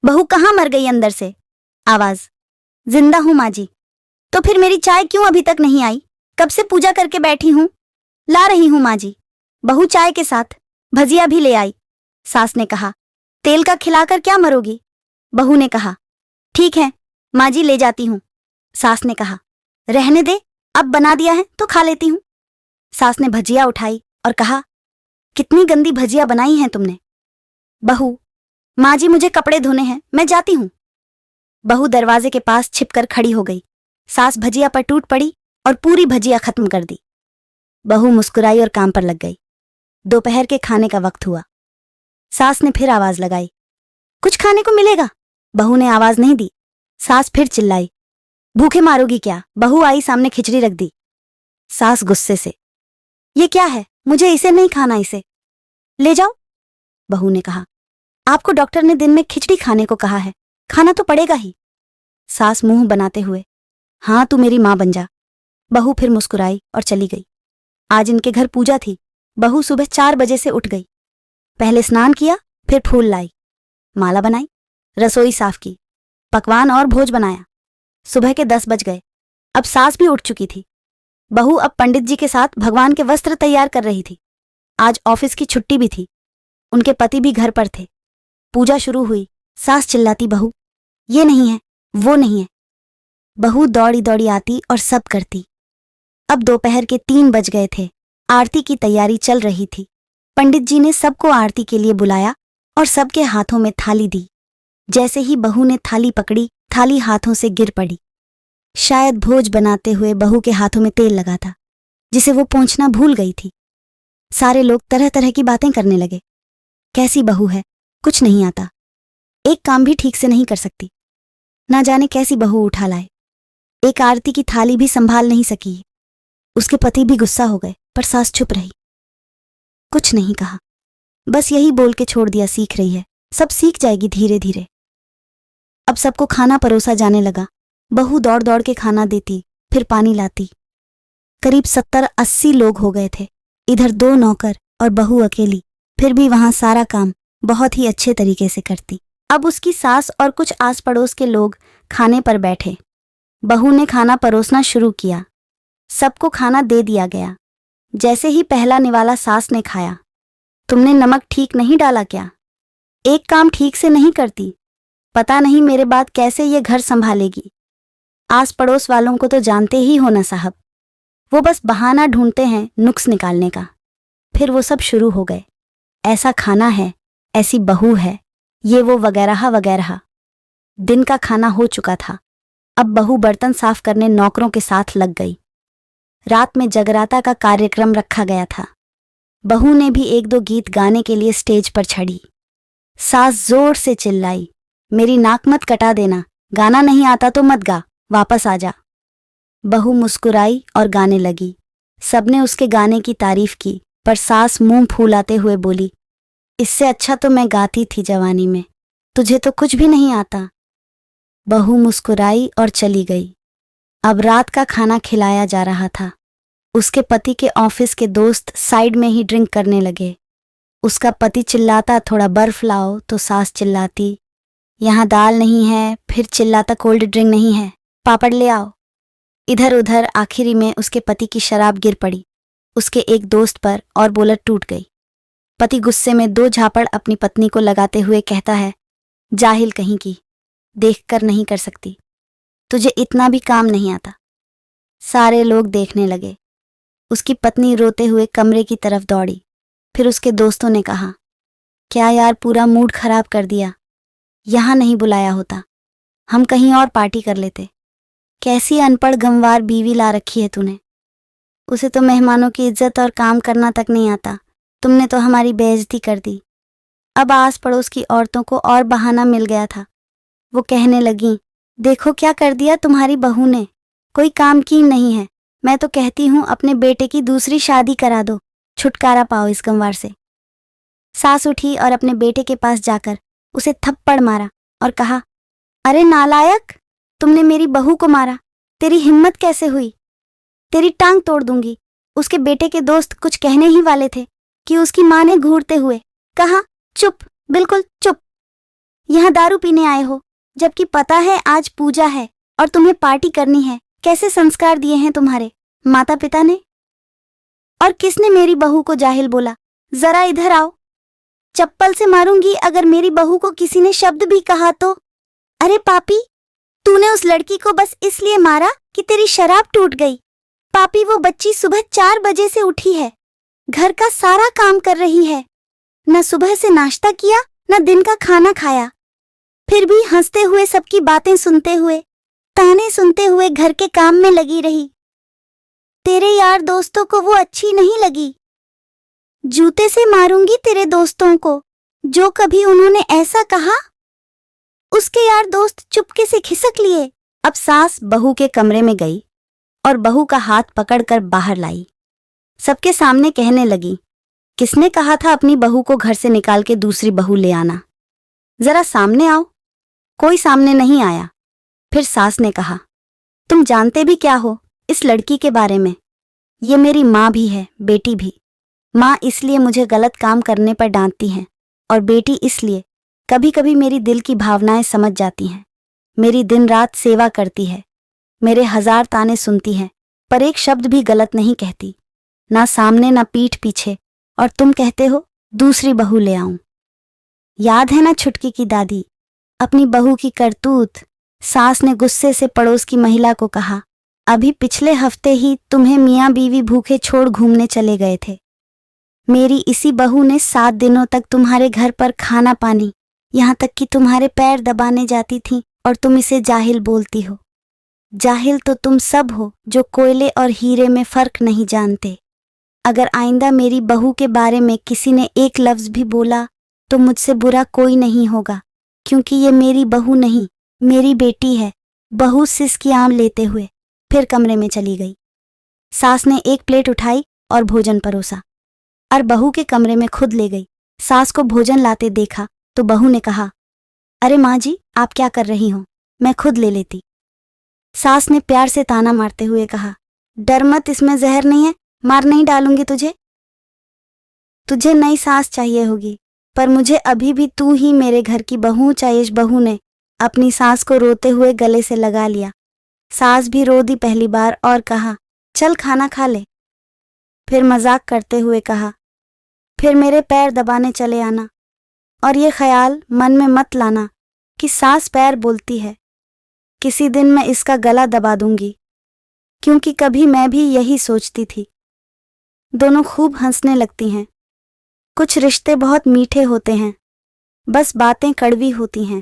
बहू कहाँ मर गई अंदर से? आवाज, जिंदा हूं माँ जी। तो फिर मेरी चाय क्यों अभी तक नहीं आई? कब से पूजा करके बैठी हूं। ला रही हूं माँ जी। बहू चाय के साथ भजिया भी ले आई। सास ने कहा, तेल का खिलाकर क्या मरोगी? बहू ने कहा, ठीक है माँ जी, ले जाती हूं। सास ने कहा, रहने दे, अब बना दिया है तो खा लेती हूं। सास ने भजिया उठाई और कहा, कितनी गंदी भजिया बनाई हैं तुमने। बहू, माँ जी मुझे कपड़े धोने हैं, मैं जाती हूं। बहू दरवाजे के पास छिपकर खड़ी हो गई। सास भजिया पर टूट पड़ी और पूरी भजिया खत्म कर दी। बहू मुस्कुराई और काम पर लग गई। दोपहर के खाने का वक्त हुआ। सास ने फिर आवाज लगाई, कुछ खाने को मिलेगा? बहू ने आवाज नहीं दी। सास फिर चिल्लाई, भूखे मारोगी क्या? बहू आई, सामने खिचड़ी रख दी। सास गुस्से से, ये क्या है? मुझे इसे नहीं खाना, इसे ले जाओ। बहू ने कहा, आपको डॉक्टर ने दिन में खिचड़ी खाने को कहा है, खाना तो पड़ेगा ही। सास मुंह बनाते हुए, हाँ तू मेरी मां बन जा। बहू फिर मुस्कुराई और चली गई। आज इनके घर पूजा थी। बहू सुबह 4 बजे से उठ गई। पहले स्नान किया, फिर फूल लाई, माला बनाई, रसोई साफ की, पकवान और भोज बनाया। सुबह के 10 बज गए। अब सास भी उठ चुकी थी। बहू अब पंडित जी के साथ भगवान के वस्त्र तैयार कर रही थी। आज ऑफिस की छुट्टी भी थी। उनके पति भी घर पर थे। पूजा शुरू हुई। सास चिल्लाती, बहू ये नहीं है, वो नहीं है। बहू दौड़ी दौड़ी आती और सब करती। अब दोपहर के 3 बज गए थे। आरती की तैयारी चल रही थी। पंडित जी ने सबको आरती के लिए बुलाया और सबके हाथों में थाली दी। जैसे ही बहू ने थाली पकड़ी, थाली हाथों से गिर पड़ी। शायद भोज बनाते हुए बहू के हाथों में तेल लगा था, जिसे वो पोंछना भूल गई थी। सारे लोग तरह तरह की बातें करने लगे। कैसी बहू है, कुछ नहीं आता, एक काम भी ठीक से नहीं कर सकती, ना जाने कैसी बहू उठा लाए। एक आरती की थाली भी संभाल नहीं सकी। उसके पति भी गुस्सा हो गए, पर सास चुप रही, कुछ नहीं कहा, बस यही बोल के छोड़ दिया, सीख रही है, सब सीख जाएगी धीरे धीरे। अब सबको खाना परोसा जाने लगा। बहू दौड़ दौड़ के खाना देती, फिर पानी लाती। करीब 70-80 लोग हो गए थे। इधर 2 नौकर और बहू अकेली, फिर भी वहां सारा काम बहुत ही अच्छे तरीके से करती। अब उसकी सास और कुछ आस पड़ोस के लोग खाने पर बैठे। बहू ने खाना परोसना शुरू किया। सबको खाना दे दिया गया। जैसे ही पहला निवाला सास ने खाया, तुमने नमक ठीक नहीं डाला क्या? एक काम ठीक से नहीं करती, पता नहीं मेरे बाद कैसे ये घर संभालेगी। आस पड़ोस वालों को तो जानते ही हो ना साहब, वो बस बहाना ढूंढते हैं नुक्स निकालने का। फिर वो सब शुरू हो गए, ऐसा खाना है, ऐसी बहू है, ये वो वगैरह वगैरह। दिन का खाना हो चुका था। अब बहू बर्तन साफ करने नौकरों के साथ लग गई। रात में जगराता का कार्यक्रम रखा गया था। बहू ने भी 1-2 गीत गाने के लिए स्टेज पर चढ़ी। सास जोर से चिल्लाई, मेरी नाक मत कटा देना, गाना नहीं आता तो मत गा, वापस आ जा। बहू मुस्कुराई और गाने लगी। सबने उसके गाने की तारीफ की, पर सास मुंह फूलाते हुए बोली, इससे अच्छा तो मैं गाती थी जवानी में, तुझे तो कुछ भी नहीं आता। बहू मुस्कुराई और चली गई। अब रात का खाना खिलाया जा रहा था। उसके पति के ऑफिस के दोस्त साइड में ही ड्रिंक करने लगे। उसका पति चिल्लाता, थोड़ा बर्फ लाओ, तो सास चिल्लाती, यहाँ दाल नहीं है, फिर चिल्लाता, कोल्ड ड्रिंक नहीं है, पापड़ ले आओ। इधर उधर आखिरी में उसके पति की शराब गिर पड़ी उसके एक दोस्त पर और बोलर टूट गई। पति गुस्से में 2 झापड़ अपनी पत्नी को लगाते हुए कहता है, जाहिल कहीं की, देखकर नहीं कर सकती, तुझे इतना भी काम नहीं आता। सारे लोग देखने लगे। उसकी पत्नी रोते हुए कमरे की तरफ दौड़ी। फिर उसके दोस्तों ने कहा, क्या यार, पूरा मूड खराब कर दिया, यहां नहीं बुलाया होता, हम कहीं और पार्टी कर लेते। कैसी अनपढ़ गंवार बीवी ला रखी है तूने, उसे तो मेहमानों की इज्जत और काम करना तक नहीं आता, तुमने तो हमारी बेइज्जती कर दी। अब आस पड़ोस की औरतों को और बहाना मिल गया था। वो कहने लगीं, देखो क्या कर दिया तुम्हारी बहू ने, कोई काम की नहीं है, मैं तो कहती हूँ अपने बेटे की दूसरी शादी करा दो, छुटकारा पाओ इस गंवार से। सास उठी और अपने बेटे के पास जाकर उसे थप्पड़ मारा और कहा, अरे नालायक, तुमने मेरी बहू को मारा, तेरी हिम्मत कैसे हुई, तेरी टांग तोड़ दूंगी। उसके बेटे के दोस्त कुछ कहने ही वाले थे कि उसकी मां ने घूरते हुए कहा, चुप, बिल्कुल चुप। यहाँ दारू पीने आए हो, जबकि पता है आज पूजा है और तुम्हें पार्टी करनी है। कैसे संस्कार दिए हैं तुम्हारे माता पिता ने? और किसने मेरी बहू को जाहिल बोला? जरा इधर आओ, चप्पल से मारूंगी अगर मेरी बहू को किसी ने शब्द भी कहा तो। अरे पापी, तूने उस लड़की को बस इसलिए मारा कि तेरी शराब टूट गई। पापी, वो बच्ची सुबह 4 बजे से उठी है, घर का सारा काम कर रही है, न सुबह से नाश्ता किया न दिन का खाना खाया, फिर भी हंसते हुए सबकी बातें सुनते हुए, ताने सुनते हुए घर के काम में लगी रही। तेरे यार दोस्तों को वो अच्छी नहीं लगी। जूते से मारूंगी तेरे दोस्तों को जो कभी उन्होंने ऐसा कहा। उसके यार दोस्त चुपके से खिसक लिए। अब सास बहू के कमरे में गई और बहू का हाथ पकड़कर बाहर लाई। सबके सामने कहने लगी, किसने कहा था अपनी बहू को घर से निकाल के दूसरी बहू ले आना? जरा सामने आओ। कोई सामने नहीं आया। फिर सास ने कहा, तुम जानते भी क्या हो इस लड़की के बारे में? ये मेरी माँ भी है, बेटी भी। माँ इसलिए मुझे गलत काम करने पर डांटती हैं और बेटी इसलिए कभी कभी मेरी दिल की भावनाएं समझ जाती हैं। मेरी दिन रात सेवा करती है, मेरे 1000 ताने सुनती है, पर एक शब्द भी गलत नहीं कहती, ना सामने ना पीठ पीछे। और तुम कहते हो दूसरी बहू ले आऊं। याद है ना छुटकी की दादी, अपनी बहू की करतूत? सास ने गुस्से से पड़ोस की महिला को कहा, अभी पिछले हफ्ते ही तुम्हें मियाँ बीवी भूखे छोड़ घूमने चले गए थे। मेरी इसी बहू ने 7 दिनों तक तुम्हारे घर पर खाना पानी, यहाँ तक कि तुम्हारे पैर दबाने जाती थी और तुम इसे जाहिल बोलती हो। जाहिल तो तुम सब हो जो कोयले और हीरे में फर्क नहीं जानते। अगर आइंदा मेरी बहू के बारे में किसी ने एक लफ्ज भी बोला तो मुझसे बुरा कोई नहीं होगा, क्योंकि ये मेरी बहू नहीं, मेरी बेटी है। बहू सिसकी आम लेते हुए फिर कमरे में चली गई। सास ने एक प्लेट उठाई और भोजन परोसा और बहू के कमरे में खुद ले गई। सास को भोजन लाते देखा तो बहू ने कहा, अरे माँ जी, आप क्या कर रही हो, मैं खुद ले लेती। सास ने प्यार से ताना मारते हुए कहा, डर मत, इसमें जहर नहीं है, मार नहीं डालूंगी तुझे। तुझे नई सास चाहिए होगी, पर मुझे अभी भी तू ही मेरे घर की बहू चाहिए। बहू ने अपनी सास को रोते हुए गले से लगा लिया। सास भी रो दी पहली बार और कहा, चल खाना खा ले। फिर मजाक करते हुए कहा, फिर मेरे पैर दबाने चले आना, और ये ख्याल मन में मत लाना कि सास पैर बोलती है। किसी दिन मैं इसका गला दबा दूंगी, क्योंकि कभी मैं भी यही सोचती थी। दोनों खूब हंसने लगती हैं। कुछ रिश्ते बहुत मीठे होते हैं, बस बातें कड़वी होती हैं।